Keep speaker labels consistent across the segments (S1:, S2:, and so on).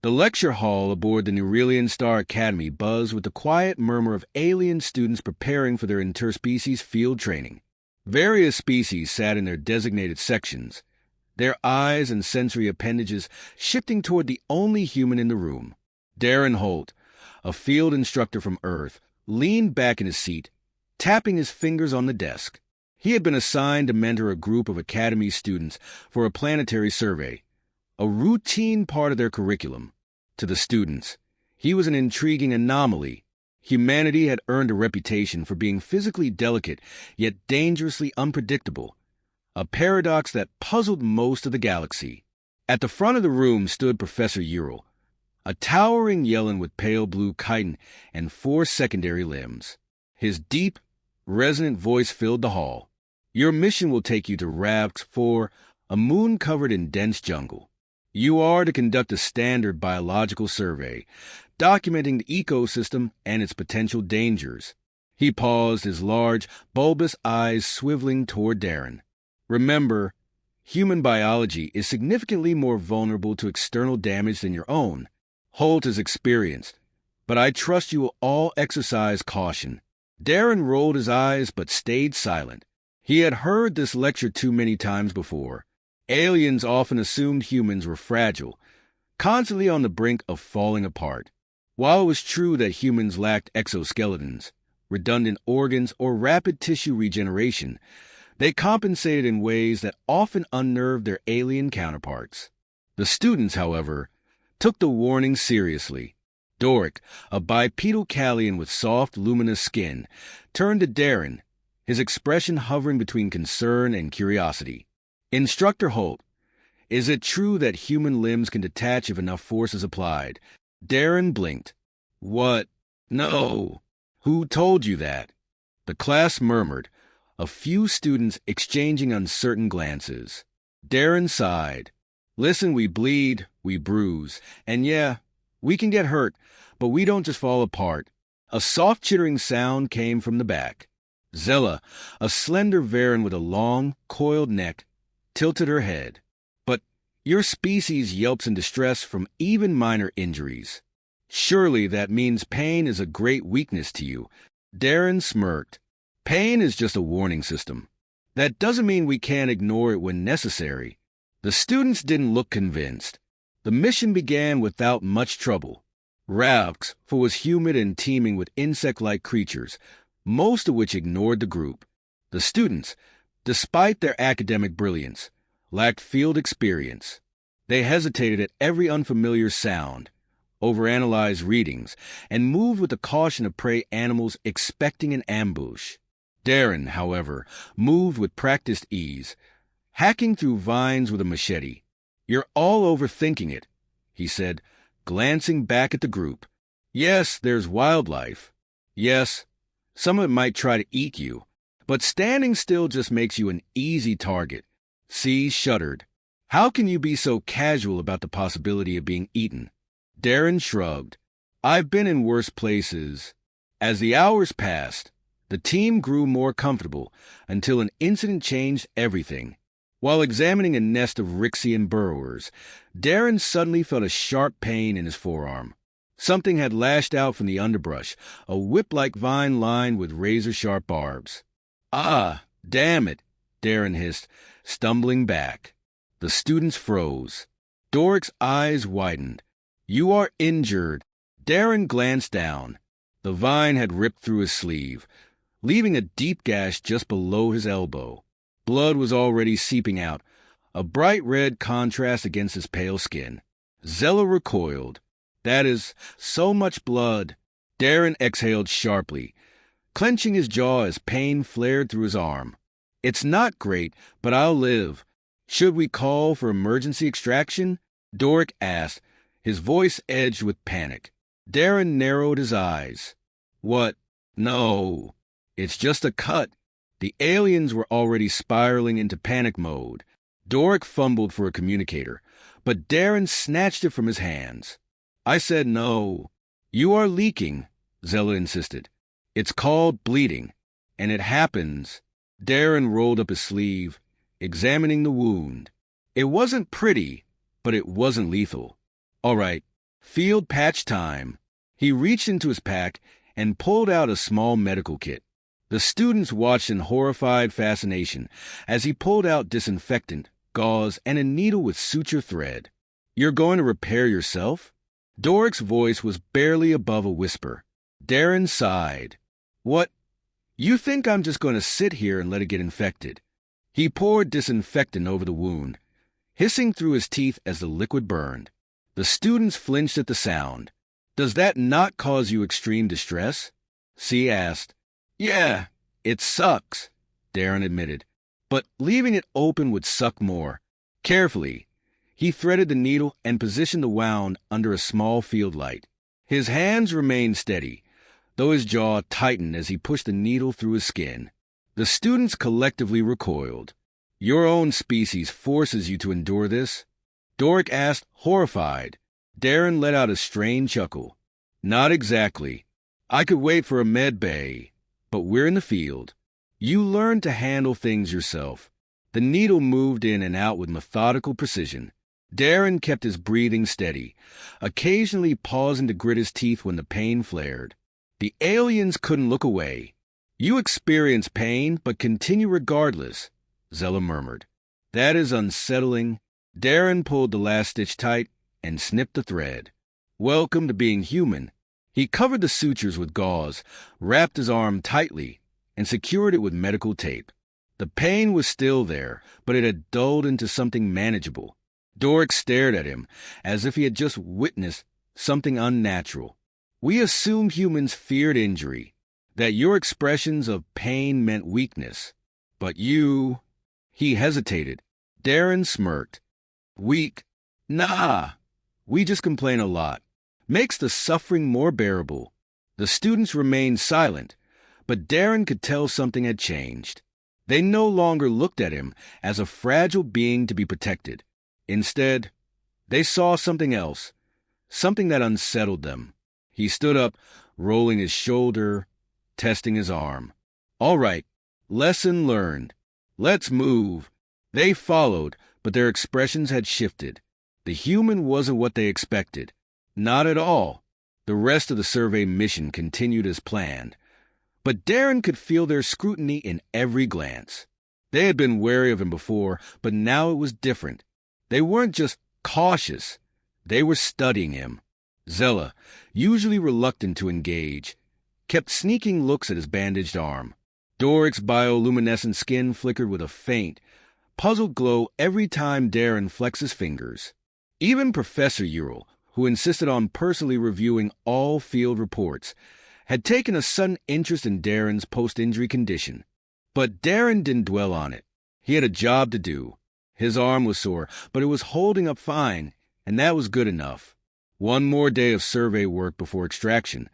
S1: The lecture hall aboard the Neuralian Star Academy buzzed with the quiet murmur of alien students preparing for their interspecies field training. Various species sat in their designated sections, their eyes and sensory appendages shifting toward the only human in the room. Darren Holt, a field instructor from Earth, leaned back in his seat, tapping his fingers on the desk. He had been assigned to mentor a group of Academy students for a planetary survey, a routine part of their curriculum. To the students, he was an intriguing anomaly. Humanity had earned a reputation for being physically delicate yet dangerously unpredictable, a paradox that puzzled most of the galaxy. At the front of the room stood Professor Ural, a towering Yellen with pale blue chitin and 4 secondary limbs. His deep, resonant voice filled the hall. Your mission will take you to Ravx 4, a moon covered in dense jungle. You are to conduct a standard biological survey, documenting the ecosystem and its potential dangers. He paused, his large, bulbous eyes swiveling toward Darren. Remember, human biology is significantly more vulnerable to external damage than your own. Holt is experienced, but I trust you will all exercise caution. Darren rolled his eyes but stayed silent. He had heard this lecture too many times before. Aliens often assumed humans were fragile, constantly on the brink of falling apart. While it was true that humans lacked exoskeletons, redundant organs, or rapid tissue regeneration, they compensated in ways that often unnerved their alien counterparts. The students, however, took the warning seriously. Doric, a bipedal Callian with soft, luminous skin, turned to Darren, his expression hovering between concern and curiosity. Instructor Holt, is it true that human limbs can detach if enough force is applied? Darren blinked. What? No. Who told you that? The class murmured, a few students exchanging uncertain glances. Darren sighed. Listen, we bleed, we bruise, and yeah, we can get hurt, but we don't just fall apart. A soft chittering sound came from the back. Zella, a slender Varen with a long, coiled neck, tilted her head. But your species yelps in distress from even minor injuries. Surely that means pain is a great weakness to you. Darren smirked. Pain is just a warning system. That doesn't mean we can't ignore it when necessary. The students didn't look convinced. The mission began without much trouble. Ravx, for was humid and teeming with insect-like creatures, most of which ignored the group. The students, despite their academic brilliance, lacked field experience. They hesitated at every unfamiliar sound, overanalyzed readings, and moved with the caution of prey animals expecting an ambush. Darren, however, moved with practiced ease, hacking through vines with a machete. You're all overthinking it, he said, glancing back at the group. Yes, there's wildlife. Yes, some of it might try to eat you, but standing still just makes you an easy target. C shuddered. How can you be so casual about the possibility of being eaten? Darren shrugged. I've been in worse places. As the hours passed, the team grew more comfortable until an incident changed everything. While examining a nest of Rixian burrowers, Darren suddenly felt a sharp pain in his forearm. Something had lashed out from the underbrush, a whip-like vine lined with razor-sharp barbs. Ah, damn it, Darren hissed, stumbling back. The students froze. Doric's eyes widened. You are injured. Darren glanced down. The vine had ripped through his sleeve, leaving a deep gash just below his elbow. Blood was already seeping out, a bright red contrast against his pale skin. Zella recoiled. That is so much blood. Darren exhaled sharply, clenching his jaw as pain flared through his arm. It's not great, but I'll live. Should we call for emergency extraction? Doric asked, his voice edged with panic. Darren narrowed his eyes. What? No. It's just a cut. The aliens were already spiraling into panic mode. Doric fumbled for a communicator, but Darren snatched it from his hands. I said no. You are leaking, Zella insisted. It's called bleeding, and it happens. Darren rolled up his sleeve, examining the wound. It wasn't pretty, but it wasn't lethal. All right, Field patch time. He reached into his pack and pulled out a small medical kit. The students watched in horrified fascination as he pulled out disinfectant, gauze, and a needle with suture thread. "You're going to repair yourself?" Doric's voice was barely above a whisper. Darren sighed. "What? You think I'm just going to sit here and let it get infected?" He poured disinfectant over the wound, hissing through his teeth as the liquid burned. The students flinched at the sound. "Does that not cause you extreme distress?" C asked. "Yeah, it sucks," Darren admitted. "But leaving it open would suck more." Carefully, he threaded the needle and positioned the wound under a small field light. His hands remained steady, though his jaw tightened as he pushed the needle through his skin. The students collectively recoiled. "Your own species forces you to endure this?" Doric asked, horrified. Darren let out a strained chuckle. "Not exactly. I could wait for a med bay, but we're in the field. You learn to handle things yourself." The needle moved in and out with methodical precision. Darren kept his breathing steady, occasionally pausing to grit his teeth when the pain flared. The aliens couldn't look away. "You experience pain, but continue regardless," Zella murmured. "That is unsettling." Darren pulled the last stitch tight and snipped the thread. "Welcome to being human." He covered the sutures with gauze, wrapped his arm tightly, and secured it with medical tape. The pain was still there, but it had dulled into something manageable. Doric stared at him, as if he had just witnessed something unnatural. "We assumed humans feared injury, that your expressions of pain meant weakness. But you—" He hesitated. Darren smirked. "Weak? Nah. We just complain a lot. Makes the suffering more bearable." The students remained silent, but Darren could tell something had changed. They no longer looked at him as a fragile being to be protected. Instead, they saw something else, something that unsettled them. He stood up, rolling his shoulder, testing his arm. "All right, lesson learned. Let's move." They followed, but their expressions had shifted. The human wasn't what they expected. Not at all. The rest of the survey mission continued as planned. But Darren could feel their scrutiny in every glance. They had been wary of him before, but now it was different. They weren't just cautious. They were studying him. Zella, usually reluctant to engage, kept sneaking looks at his bandaged arm. Doric's bioluminescent skin flickered with a faint, puzzled glow every time Darren flexed his fingers. Even Professor Ural, who insisted on personally reviewing all field reports, had taken a sudden interest in Darren's post-injury condition. But Darren didn't dwell on it. He had a job to do. His arm was sore, but it was holding up fine, and that was good enough. One more day of survey work before extraction.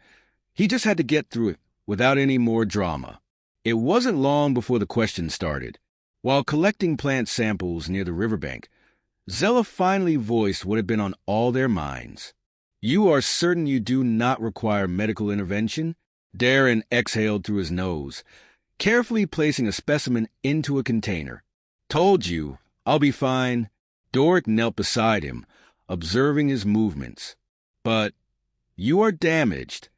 S1: He just had to get through it without any more drama. It wasn't long before the questions started. While collecting plant samples near the riverbank, Zella finally voiced what had been on all their minds. "You are certain you do not require medical intervention?" Darren exhaled through his nose, carefully placing a specimen into a container. "Told you, I'll be fine." Doric knelt beside him, observing his movements. "But you are damaged."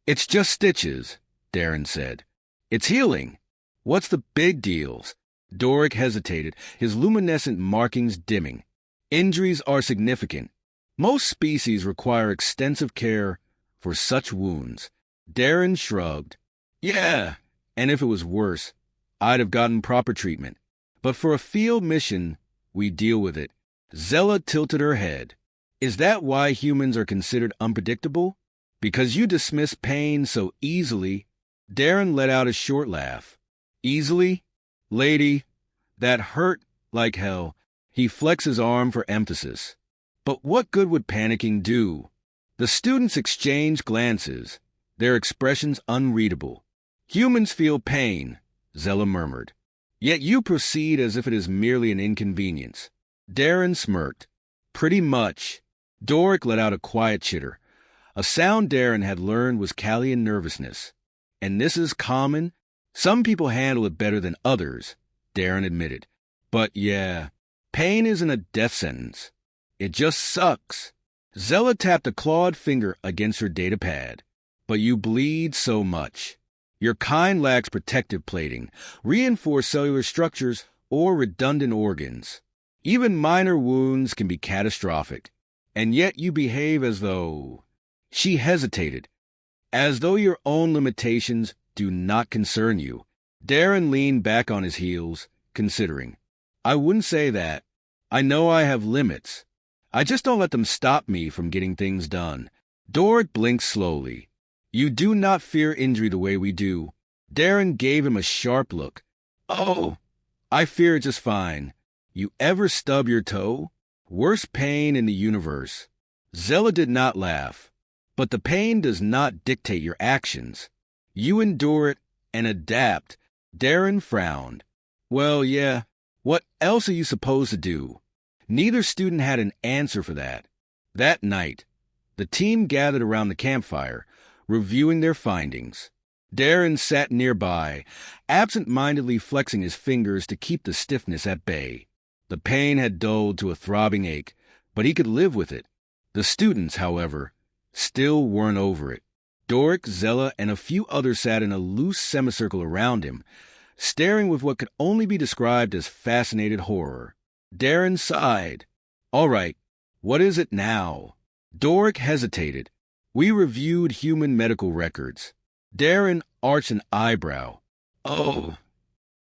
S1: "It's just stitches," Darren said. "It's healing. What's the big deals?" Doric hesitated, his luminescent markings dimming. "Injuries are significant. Most species require extensive care for such wounds." Darren shrugged. "Yeah, and if it was worse, I'd have gotten proper treatment. But for a field mission, we deal with it." Zella tilted her head. "Is that why humans are considered unpredictable? Because you dismiss pain so easily?" Darren let out a short laugh. "Easily? Lady, that hurt like hell." He flexed his arm for emphasis. "But what good would panicking do?" The students exchanged glances, their expressions unreadable. "Humans feel pain," Zella murmured. "Yet you proceed as if it is merely an inconvenience." Darren smirked. "Pretty much." Doric let out a quiet chitter, a sound Darren had learned was Callian nervousness. "And this is common? Some people handle it better than others," Darren admitted. "But yeah, pain isn't a death sentence. It just sucks." Zella tapped a clawed finger against her data pad. But you bleed so much. Your kind lacks protective plating, reinforced cellular structures, or redundant organs. Even minor wounds can be catastrophic. And yet you behave as though... She hesitated. As though your own limitations do not concern you. Darren leaned back on his heels, considering. I wouldn't say that. I know I have limits. I just don't let them stop me from getting things done. Doric blinked slowly. You do not fear injury the way we do. Darren gave him a sharp look. Oh, I fear it just fine. You ever stub your toe? Worst pain in the universe. Zella did not laugh. But the pain does not dictate your actions. You endure it and adapt. Darren frowned. Well, yeah. What else are you supposed to do? Neither student had an answer for that. That night, the team gathered around the campfire, reviewing their findings. Darren sat nearby, absent-mindedly flexing his fingers to keep the stiffness at bay. The pain had dulled to a throbbing ache, but he could live with it. The students, however, still weren't over it. Doric, Zella, and a few others sat in a loose semicircle around him, staring with what could only be described as fascinated horror. Darren sighed. All right, what is it now? Doric hesitated. We reviewed human medical records. Darren arched an eyebrow. Oh.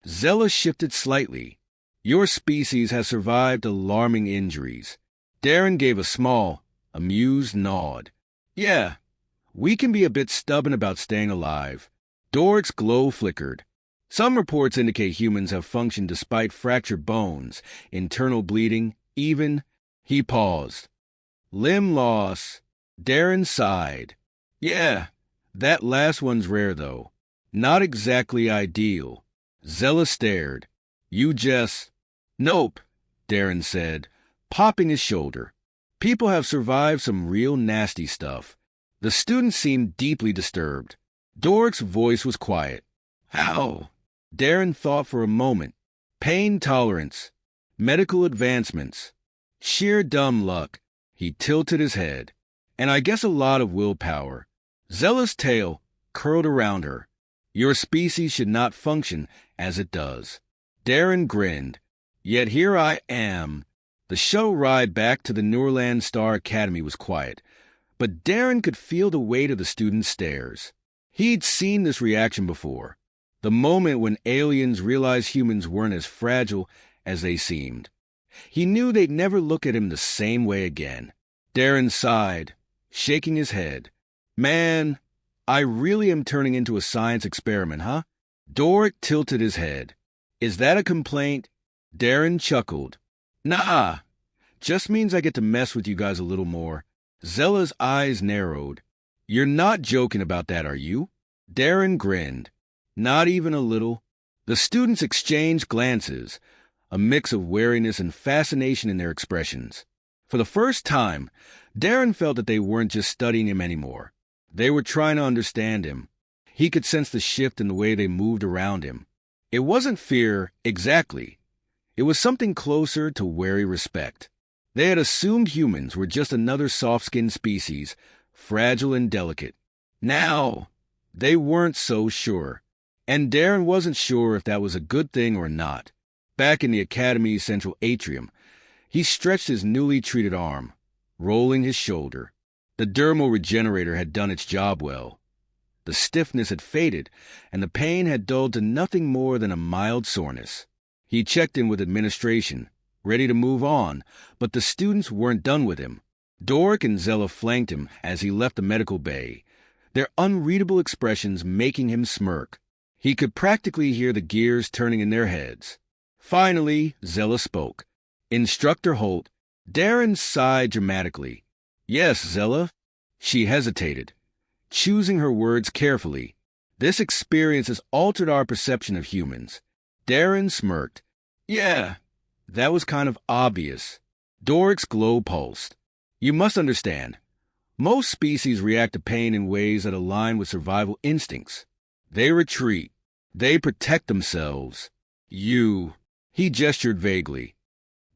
S1: Zella shifted slightly. Your species has survived alarming injuries. Darren gave a small, amused nod. Yeah, we can be a bit stubborn about staying alive. Doric's glow flickered. Some reports indicate humans have functioned despite fractured bones, internal bleeding, even... He paused. Limb loss. Darren sighed. Yeah, that last one's rare, though. Not exactly ideal. Zella stared. You just... Nope, Darren said, popping his shoulder. People have survived some real nasty stuff. The student seemed deeply disturbed. Doric's voice was quiet. How? Darren thought for a moment. Pain tolerance. Medical advancements. Sheer dumb luck. He tilted his head. And I guess a lot of willpower. Zella's tail curled around her. Your species should not function as it does. Darren grinned. Yet here I am. The shuttle ride back to the Neurland Star Academy was quiet, but Darren could feel the weight of the students' stares. He'd seen this reaction before, the moment when aliens realized humans weren't as fragile as they seemed. He knew they'd never look at him the same way again. Darren sighed, shaking his head. Man, I really am turning into a science experiment, huh? Doric tilted his head. Is that a complaint? Darren chuckled. Nah, just means I get to mess with you guys a little more. Zella's eyes narrowed. You're not joking about that, are you? Darren grinned. Not even a little. The students exchanged glances, a mix of wariness and fascination in their expressions. For the first time, Darren felt that they weren't just studying him anymore. They were trying to understand him. He could sense the shift in the way they moved around him. It wasn't fear, exactly. It was something closer to wary respect. They had assumed humans were just another soft-skinned species, fragile and delicate. Now, they weren't so sure. And Darren wasn't sure if that was a good thing or not. Back in the Academy's central atrium, he stretched his newly treated arm, rolling his shoulder. The dermal regenerator had done its job well. The stiffness had faded, and the pain had dulled to nothing more than a mild soreness. He checked in with administration, ready to move on, but the students weren't done with him. Doric and Zella flanked him as he left the medical bay, their unreadable expressions making him smirk. He could practically hear the gears turning in their heads. Finally, Zella spoke. Instructor Holt. Darren sighed dramatically. Yes, Zella. She hesitated, choosing her words carefully. This experience has altered our perception of humans. Darren smirked. Yeah, that was kind of obvious. Doric's glow pulsed. You must understand, most species react to pain in ways that align with survival instincts. They retreat. They protect themselves. He gestured vaguely.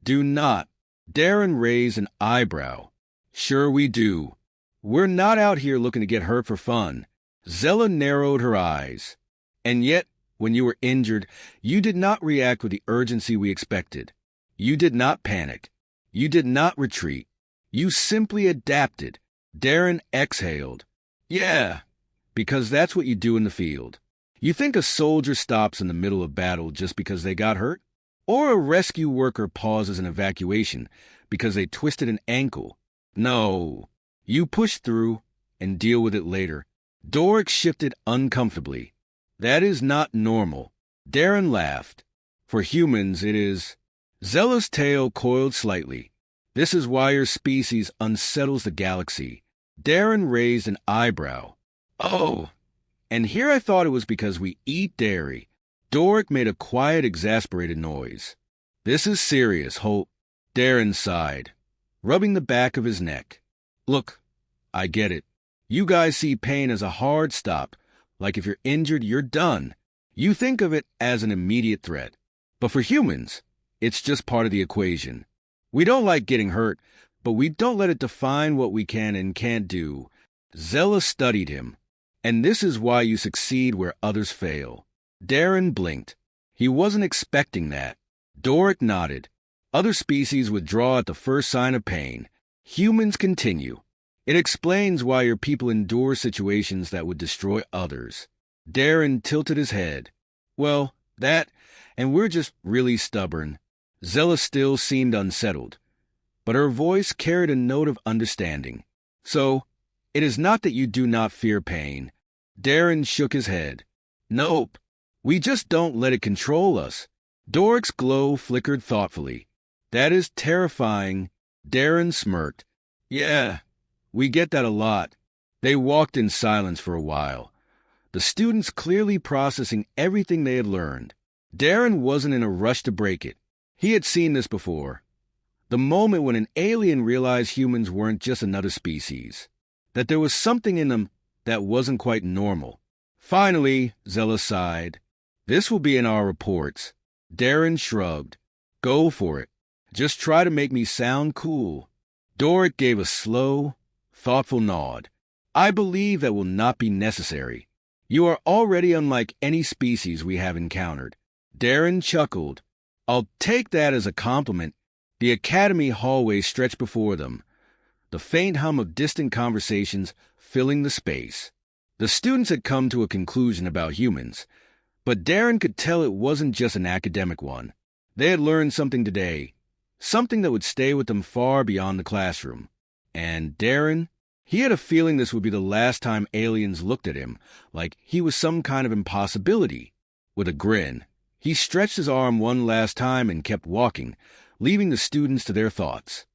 S1: Do not. Darren raised an eyebrow. Sure we do. We're not out here looking to get hurt for fun. Zella narrowed her eyes. And yet, when you were injured, you did not react with the urgency we expected. You did not panic. You did not retreat. You simply adapted. Darren exhaled. Yeah, because that's what you do in the field. You think a soldier stops in the middle of battle just because they got hurt? Or a rescue worker pauses an evacuation because they twisted an ankle? No. You push through and deal with it later. Doric shifted uncomfortably. That is not normal. Darren laughed. For humans, it is. Zella's tail coiled slightly. This is why your species unsettles the galaxy. Darren raised an eyebrow. Oh, and here I thought it was because we eat dairy. Doric made a quiet, exasperated noise. This is serious, Holt. Darren sighed, rubbing the back of his neck. Look, I get it. You guys see pain as a hard stop. Like if you're injured, you're done. You think of it as an immediate threat. But for humans, it's just part of the equation. We don't like getting hurt, but we don't let it define what we can and can't do. Zella studied him. And this is why you succeed where others fail. Darren blinked. He wasn't expecting that. Doric nodded. Other species withdraw at the first sign of pain. Humans continue. It explains why your people endure situations that would destroy others. Darren tilted his head. Well, and we're just really stubborn. Zella still seemed unsettled, but her voice carried a note of understanding. So, it is not that you do not fear pain. Darren shook his head. Nope. We just don't let it control us. Doric's glow flickered thoughtfully. That is terrifying. Darren smirked. Yeah, we get that a lot. They walked in silence for a while, the students clearly processing everything they had learned. Darren wasn't in a rush to break it. He had seen this before. The moment when an alien realized humans weren't just another species, that there was something in them that wasn't quite normal. Finally, Zella sighed. This will be in our reports. Darren shrugged. Go for it. Just try to make me sound cool. Doric gave a slow, thoughtful nod. I believe that will not be necessary. You are already unlike any species we have encountered. Darren chuckled. I'll take that as a compliment. The academy hallway stretched before them, the faint hum of distant conversations filling the space. The students had come to a conclusion about humans, but Darren could tell it wasn't just an academic one. They had learned something today, something that would stay with them far beyond the classroom. And Darren, he had a feeling this would be the last time aliens looked at him, like he was some kind of impossibility. With a grin, he stretched his arm one last time and kept walking, leaving the students to their thoughts.